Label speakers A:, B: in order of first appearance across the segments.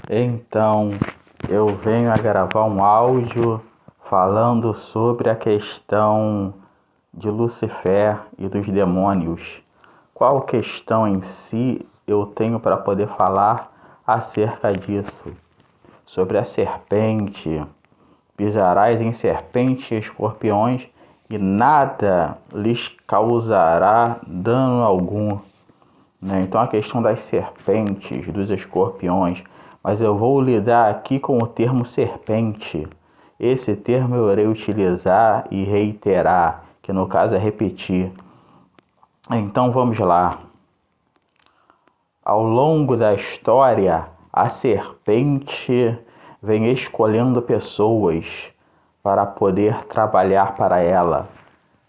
A: Então, eu venho a gravar um áudio falando sobre a questão de Lucifer e dos demônios. Qual questão em si eu tenho para poder falar acerca disso? Sobre a serpente. Pisarás em serpentes e escorpiões e nada lhes causará dano algum. Então a questão das serpentes, dos escorpiões, mas eu vou lidar aqui com o termo serpente. Esse termo eu irei utilizar e reiterar, que no caso é repetir. Então vamos lá. Ao longo da história, a serpente vem escolhendo pessoas para poder trabalhar para ela,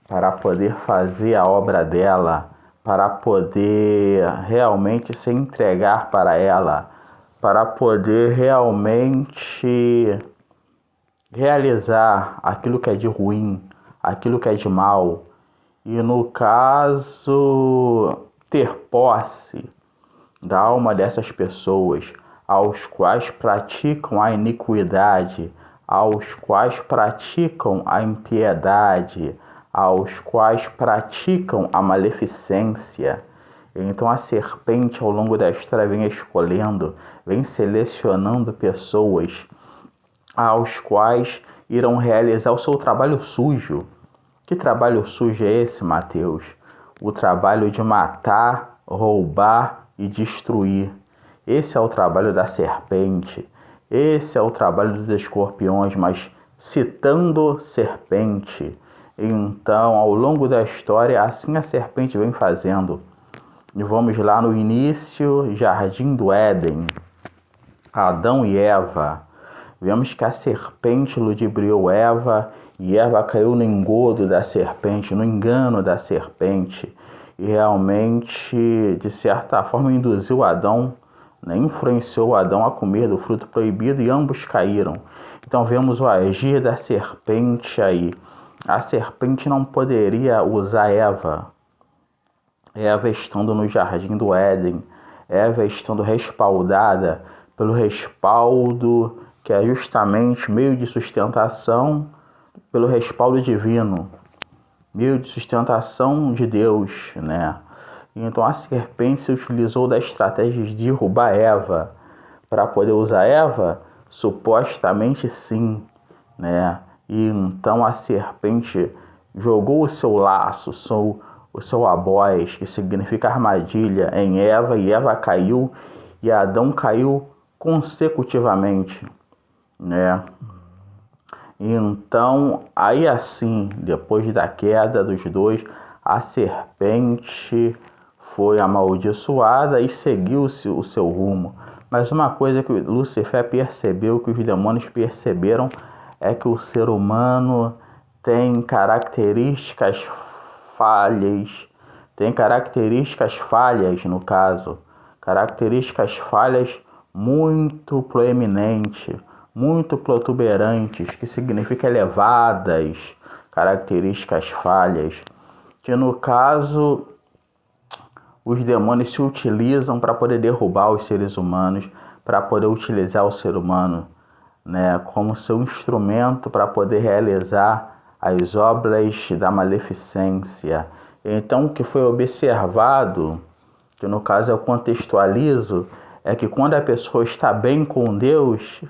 A: para poder fazer a obra dela, para poder realmente se entregar para ela, para poder realmente realizar aquilo que é de ruim, aquilo que é de mal. E no caso, ter posse da alma dessas pessoas, aos quais praticam a iniquidade, aos quais praticam a impiedade, aos quais praticam a maleficência. Então a serpente ao longo da história vem escolhendo, vem selecionando pessoas aos quais irão realizar o seu trabalho sujo. Que trabalho sujo é esse, Mateus? O trabalho de matar, roubar e destruir. Esse é o trabalho da serpente. Esse é o trabalho dos escorpiões, mas citando serpente. Então, ao longo da história, assim a serpente vem fazendo. E vamos lá no início, Jardim do Éden. Adão e Eva. Vemos que a serpente ludibriou Eva e Eva caiu no engodo da serpente, no engano da serpente. E realmente, de certa forma, induziu Adão, influenciou Adão a comer do fruto proibido e ambos caíram. Então vemos o agir da serpente aí. A serpente não poderia usar Eva. Eva estando no jardim do Éden, Eva estando respaldada pelo respaldo que é justamente meio de sustentação, pelo respaldo divino, meio de sustentação de Deus, Então a serpente se utilizou da estratégia de derrubar Eva para poder usar Eva? Supostamente sim, E então a serpente jogou o seu laço, o seu abós, que significa armadilha, em Eva, e Eva caiu, e Adão caiu consecutivamente, Então, aí assim, depois da queda dos dois, a serpente foi amaldiçoada e seguiu-se o seu rumo. Mas uma coisa que Lucifer percebeu, que os demônios perceberam, é que o ser humano tem características falhas, características falhas muito proeminentes, muito protuberantes, que significa elevadas, características falhas, que no caso os demônios se utilizam para poder derrubar os seres humanos, para poder utilizar o ser humano, como seu instrumento para poder realizar as obras da maleficência. Então o que foi observado, que no caso eu contextualizo, é que quando a pessoa está bem com Deus,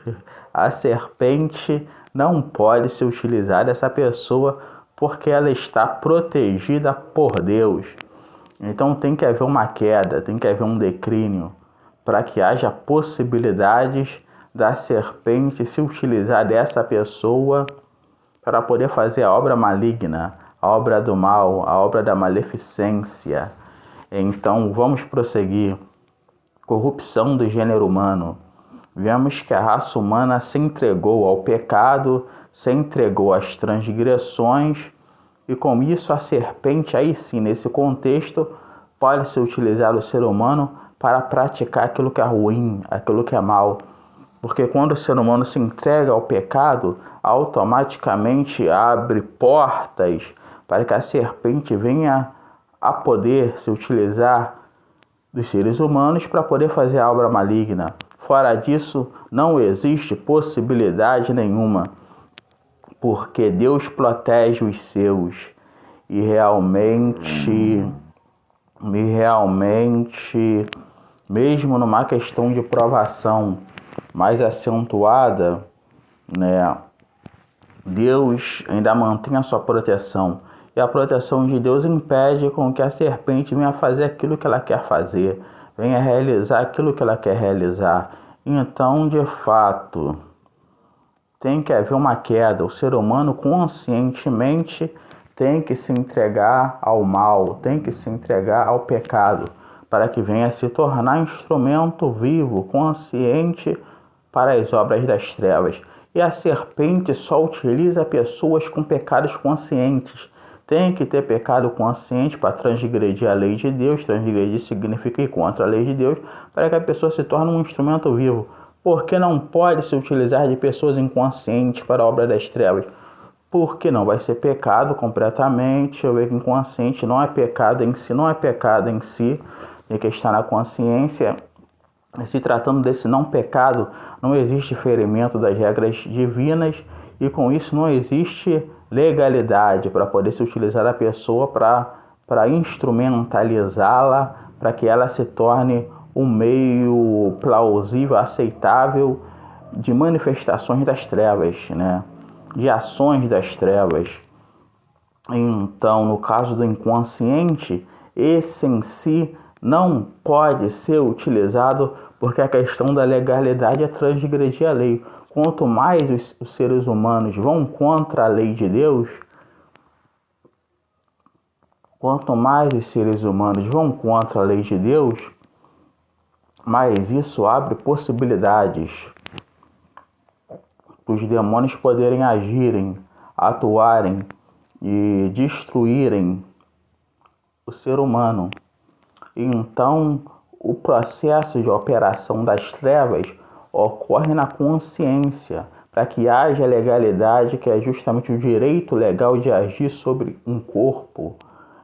A: a serpente não pode se utilizar dessa pessoa porque ela está protegida por Deus. Então tem que haver uma queda, tem que haver um declínio para que haja possibilidades da serpente se utilizar dessa pessoa para poder fazer a obra maligna, a obra do mal, a obra da maleficência. Então vamos prosseguir. Corrupção do gênero humano. Vemos que a raça humana se entregou ao pecado, se entregou às transgressões, e com isso a serpente, aí sim, nesse contexto, pode se utilizar o ser humano para praticar aquilo que é ruim, aquilo que é mal. Porque quando o ser humano se entrega ao pecado, automaticamente abre portas para que a serpente venha a poder se utilizar dos seres humanos para poder fazer a obra maligna. Fora disso, não existe possibilidade nenhuma, porque Deus protege os seus e realmente, mesmo numa questão de provação mais acentuada, né, Deus ainda mantém a sua proteção. E a proteção de Deus impede com que a serpente venha fazer aquilo que ela quer fazer, venha realizar aquilo que ela quer realizar. Então, de fato, tem que haver uma queda. O ser humano conscientemente tem que se entregar ao mal, tem que se entregar ao pecado, para que venha se tornar instrumento vivo, consciente para as obras das trevas. E a serpente só utiliza pessoas com pecados conscientes. Tem que ter pecado consciente para transgredir a lei de Deus. Transgredir significa ir contra a lei de Deus, para que a pessoa se torne um instrumento vivo. Porque não pode se utilizar de pessoas inconscientes para a obra das trevas? Porque não vai ser pecado completamente. Eu vejo que inconsciente não é pecado em si, tem que estar na consciência. Se tratando desse não pecado, não existe ferimento das regras divinas e com isso não existe legalidade para poder se utilizar a pessoa para instrumentalizá-la, para que ela se torne um meio plausível, aceitável de manifestações das trevas, né? De ações das trevas. Então, no caso do inconsciente, esse em si não pode ser utilizado porque a questão da legalidade é transgredir a lei. Quanto mais os seres humanos vão contra a lei de Deus, mais isso abre possibilidades para os demônios poderem agirem, atuarem e destruírem o ser humano. Então, o processo de operação das trevas ocorre na consciência, para que haja legalidade, que é justamente o direito legal de agir sobre um corpo,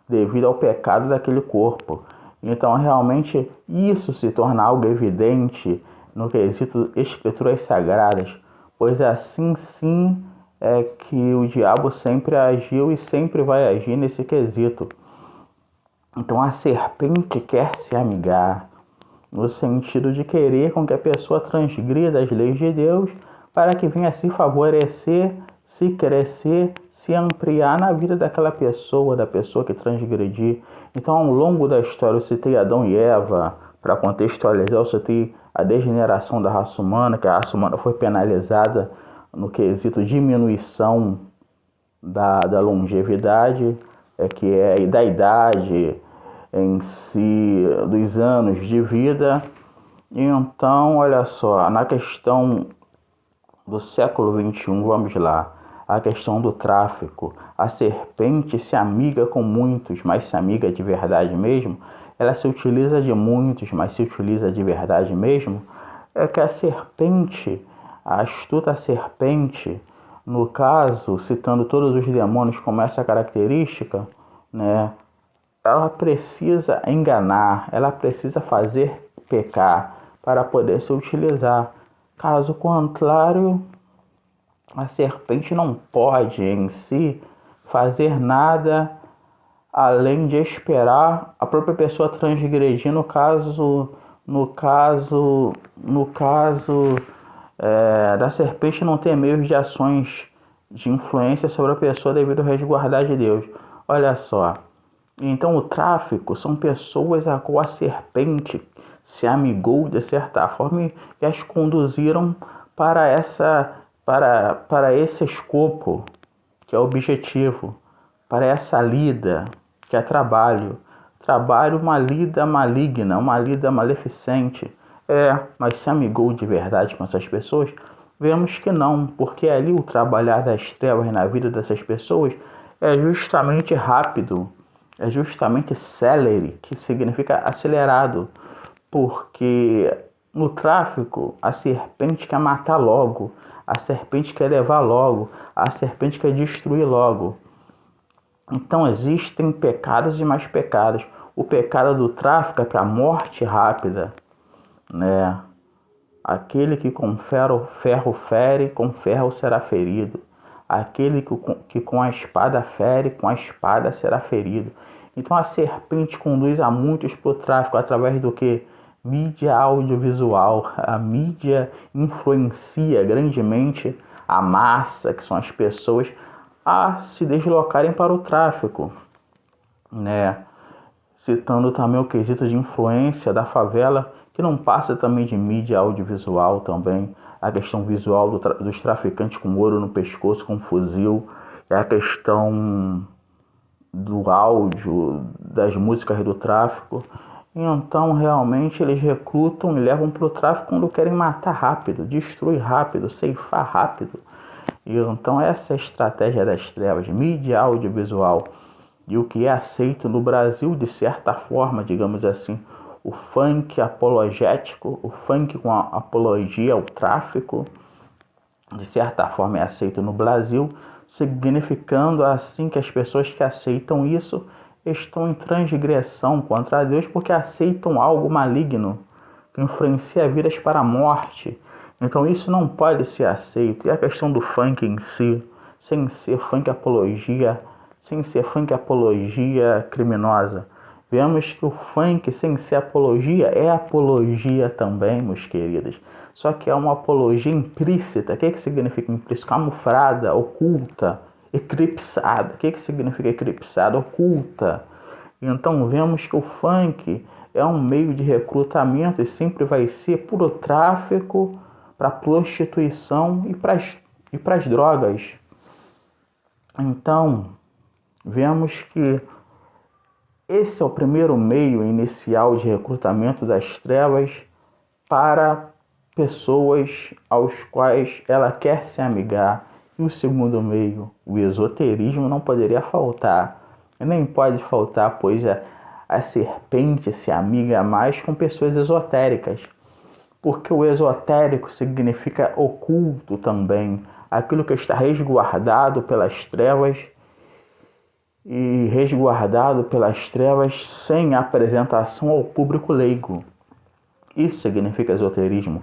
A: devido ao pecado daquele corpo. Então, realmente, isso se torna algo evidente no quesito escrituras sagradas, pois assim sim é que o diabo sempre agiu e sempre vai agir nesse quesito. Então a serpente quer se amigar, no sentido de querer com que a pessoa transgrida as leis de Deus, para que venha se favorecer, se crescer, se ampliar na vida daquela pessoa, da pessoa que transgredir. Então, ao longo da história, eu citei Adão e Eva, para contextualizar, eu citei a degeneração da raça humana, que a raça humana foi penalizada no quesito diminuição da longevidade, que é da idade em si, dos anos de vida. Então, olha só, na questão do século XXI, vamos lá, a questão do tráfico. A serpente se amiga com muitos, mas se amiga de verdade mesmo? Ela se utiliza de muitos, mas se utiliza de verdade mesmo? É que a serpente, a astuta serpente, no caso, citando todos os demônios como essa característica, né, ela precisa enganar, ela precisa fazer pecar para poder se utilizar. Caso contrário, a serpente não pode em si fazer nada além de esperar a própria pessoa transgredir, no caso da serpente não ter meios de ações de influência sobre a pessoa devido ao resguardar de Deus. Olha só, então o tráfico são pessoas a qual a serpente se amigou de certa forma e as conduziram para esse escopo, que é o objetivo, para essa lida, que é trabalho, uma lida maligna, uma lida maleficente. Mas se amigou de verdade com essas pessoas? Vemos que não, porque ali o trabalhar das trevas na vida dessas pessoas é justamente rápido, é justamente celere, que significa acelerado, porque no tráfico a serpente quer matar logo, a serpente quer levar logo, a serpente quer destruir logo. Então existem pecados e mais pecados. O pecado do tráfico é para a morte rápida, né? Aquele que com ferro fere, com ferro será ferido. Aquele que com a espada fere, com a espada será ferido. Então a serpente conduz a muitos para o tráfico através do que? Mídia audiovisual. A mídia influencia grandemente a massa, que são as pessoas, a se deslocarem para o tráfico, né? Citando também o quesito de influência da favela, que não passa também de mídia audiovisual também, a questão visual dos traficantes com ouro no pescoço, com fuzil, é a questão do áudio, das músicas do tráfico. Então, realmente, eles recrutam e levam para o tráfico quando querem matar rápido, destruir rápido, ceifar rápido. E então, essa é a estratégia das trevas, mídia audiovisual. E o que é aceito no Brasil, de certa forma, digamos assim, o funk apologético, o funk com a apologia ao tráfico, de certa forma é aceito no Brasil, significando assim que as pessoas que aceitam isso estão em transgressão contra Deus, porque aceitam algo maligno, que influencia vidas para a morte. Então isso não pode ser aceito. E a questão do funk em si, sem ser funk apologia criminosa. Vemos que o funk, sem ser apologia, é apologia também, meus queridos. Só que é uma apologia implícita. O que significa implícito? Camuflada, oculta, eclipsada. O que significa eclipsada? Oculta. Então vemos que o funk é um meio de recrutamento e sempre vai ser para o tráfico, para a prostituição e para as drogas. Então, vemos que esse é o primeiro meio inicial de recrutamento das trevas para pessoas aos quais ela quer se amigar. E o segundo meio, o esoterismo, não poderia faltar. Nem pode faltar, pois a serpente se amiga mais com pessoas esotéricas. Porque o esotérico significa oculto também, aquilo que está resguardado pelas trevas e resguardado pelas trevas sem apresentação ao público leigo. Isso significa esoterismo,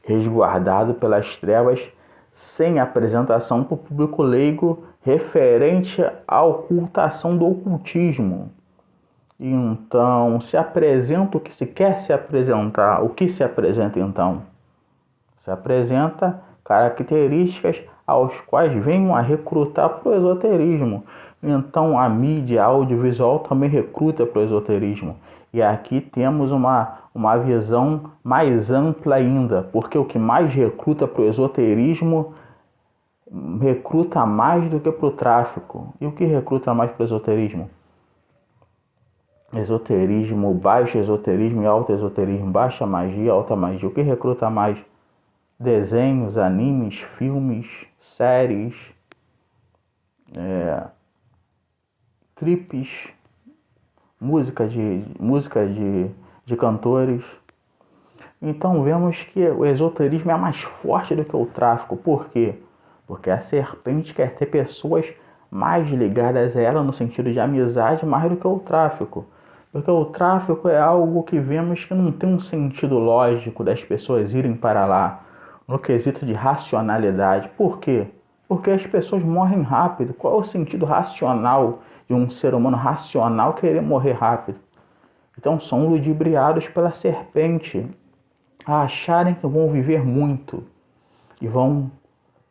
A: resguardado pelas trevas sem apresentação para o público leigo, referente à ocultação do ocultismo. Então, se apresenta o que se quer se apresentar. O que se apresenta então? Se apresenta características aos quais venham a recrutar para o esoterismo. Então a mídia audiovisual também recruta para o esoterismo. E aqui temos uma visão mais ampla ainda, porque o que mais recruta para o esoterismo recruta mais do que para o tráfico. E o que recruta mais para o esoterismo? Esoterismo, baixo esoterismo e alto esoterismo, baixa magia, alta magia. O que recruta mais? Desenhos, animes, filmes, séries, clipes, música de cantores. Então vemos que o esoterismo é mais forte do que o tráfico. Por quê? Porque a serpente quer ter pessoas mais ligadas a ela no sentido de amizade mais do que o tráfico. Porque o tráfico é algo que vemos que não tem um sentido lógico das pessoas irem para lá, no quesito de racionalidade. Por quê? Porque as pessoas morrem rápido. Qual é o sentido racional de um ser humano racional querer morrer rápido? Então são ludibriados pela serpente a acharem que vão viver muito e vão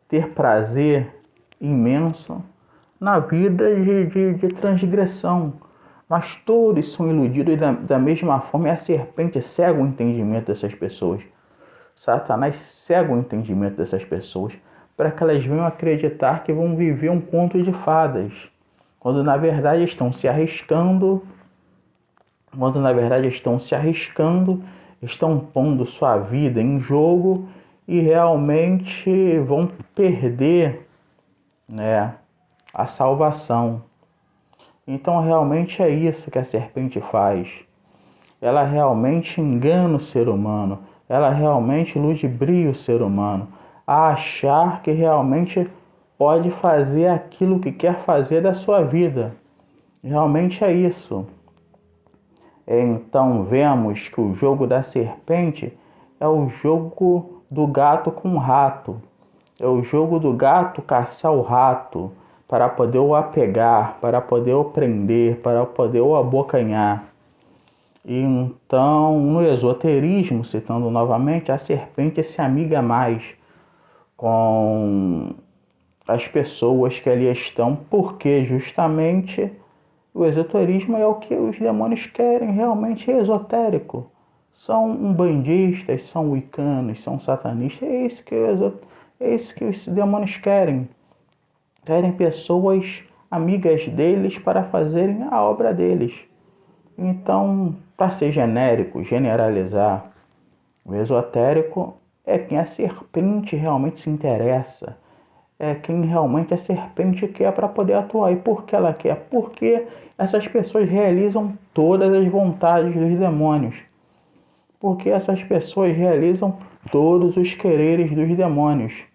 A: ter prazer imenso na vida de transgressão. Mas todos são iludidos da mesma forma, e a serpente cega o entendimento dessas pessoas. Satanás cega o entendimento dessas pessoas para que elas venham acreditar que vão viver um conto de fadas, quando na verdade estão se arriscando, estão pondo sua vida em jogo e realmente vão perder, a salvação. Então realmente é isso que a serpente faz. Ela realmente engana o ser humano. Ela realmente ludibria o ser humano a achar que realmente pode fazer aquilo que quer fazer da sua vida. Realmente é isso. Então vemos que o jogo da serpente é o jogo do gato com o rato. É o jogo do gato caçar o rato para poder o apegar, para poder o prender, para poder o abocanhar. E então, no esoterismo, citando novamente, a serpente se amiga mais com as pessoas que ali estão, porque justamente o esoterismo é o que os demônios querem, realmente é esotérico. São umbandistas, são wiccanos, são satanistas, é isso que os demônios querem. Querem pessoas amigas deles para fazerem a obra deles. Então, para ser genérico, generalizar, o esotérico é quem a serpente realmente se interessa. É quem realmente a serpente quer para poder atuar. E por que ela quer? Porque essas pessoas realizam todas as vontades dos demônios. Porque essas pessoas realizam todos os quereres dos demônios.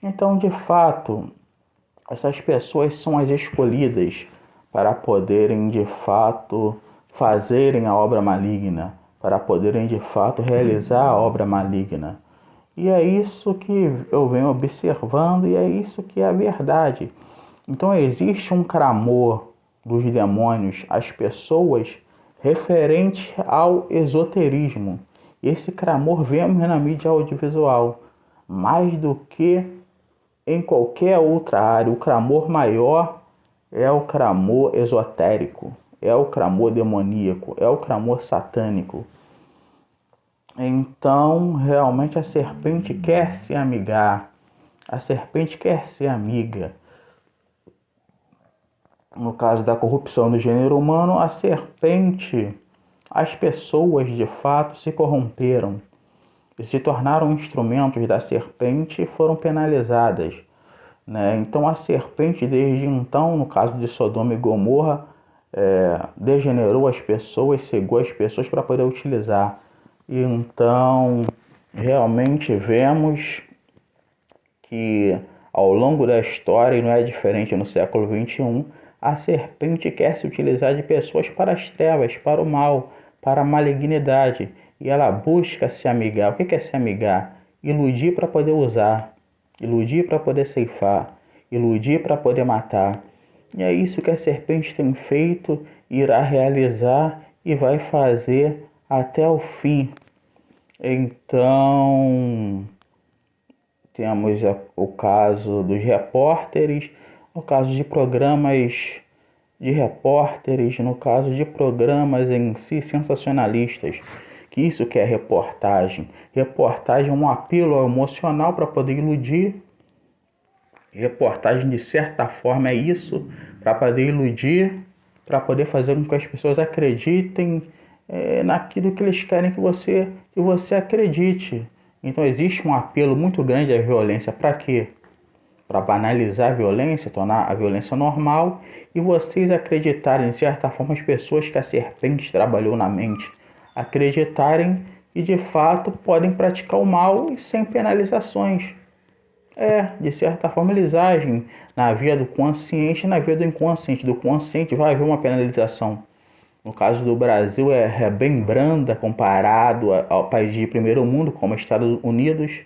A: Então, de fato, essas pessoas são as escolhidas para poderem, de fato, fazerem a obra maligna, para poderem, de fato, realizar a obra maligna. E é isso que eu venho observando e é isso que é a verdade. Então existe um clamor dos demônios às pessoas referente ao esoterismo. Esse clamor vemos na mídia audiovisual, mais do que em qualquer outra área. O clamor maior é o clamor esotérico, é o clamor demoníaco, é o clamor satânico. Então, realmente a serpente quer se amigar, a serpente quer ser amiga. No caso da corrupção do gênero humano, a serpente, as pessoas de fato se corromperam e se tornaram instrumentos da serpente e foram penalizadas, né? Então a serpente desde então, no caso de Sodoma e Gomorra, degenerou as pessoas, cegou as pessoas para poder utilizar. E então realmente vemos que ao longo da história, e não é diferente no século XXI, a serpente quer se utilizar de pessoas para as trevas, para o mal, para a malignidade. E ela busca se amigar. O que é se amigar? Iludir para poder usar, iludir para poder ceifar, iludir para poder matar. E é isso que a serpente tem feito, irá realizar e vai fazer até o fim. Então, temos o caso dos repórteres, no caso de programas de repórteres, no caso de programas em si sensacionalistas. Que isso que é reportagem? Reportagem é um apelo emocional para poder iludir. Reportagem, de certa forma, é isso, para poder iludir, para poder fazer com que as pessoas acreditem naquilo que eles querem que você acredite. Então existe um apelo muito grande à violência. Para quê? Para banalizar a violência, tornar a violência normal e vocês acreditarem, de certa forma, as pessoas que a serpente trabalhou na mente, acreditarem que de fato podem praticar o mal e sem penalizações. De certa forma eles agem na via do consciente e na via do inconsciente. Do consciente vai haver uma penalização. No caso do Brasil é bem branda comparado ao país de primeiro mundo, como Estados Unidos.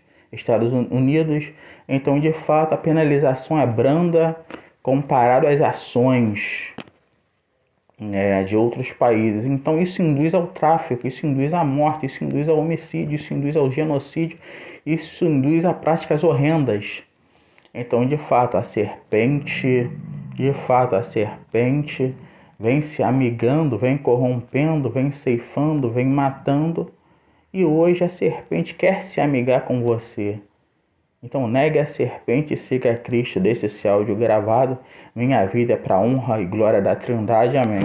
A: Então, de fato, a penalização é branda comparado às ações de outros países. Então, isso induz ao tráfico, isso induz à morte, isso induz ao homicídio, isso induz ao genocídio, isso induz a práticas horrendas. Então, de fato, a serpente vem se amigando, vem corrompendo, vem ceifando, vem matando. E hoje a serpente quer se amigar com você. Então negue a serpente e siga a Cristo. Deixe esse áudio gravado. Minha vida é para a honra e glória da Trindade. Amém.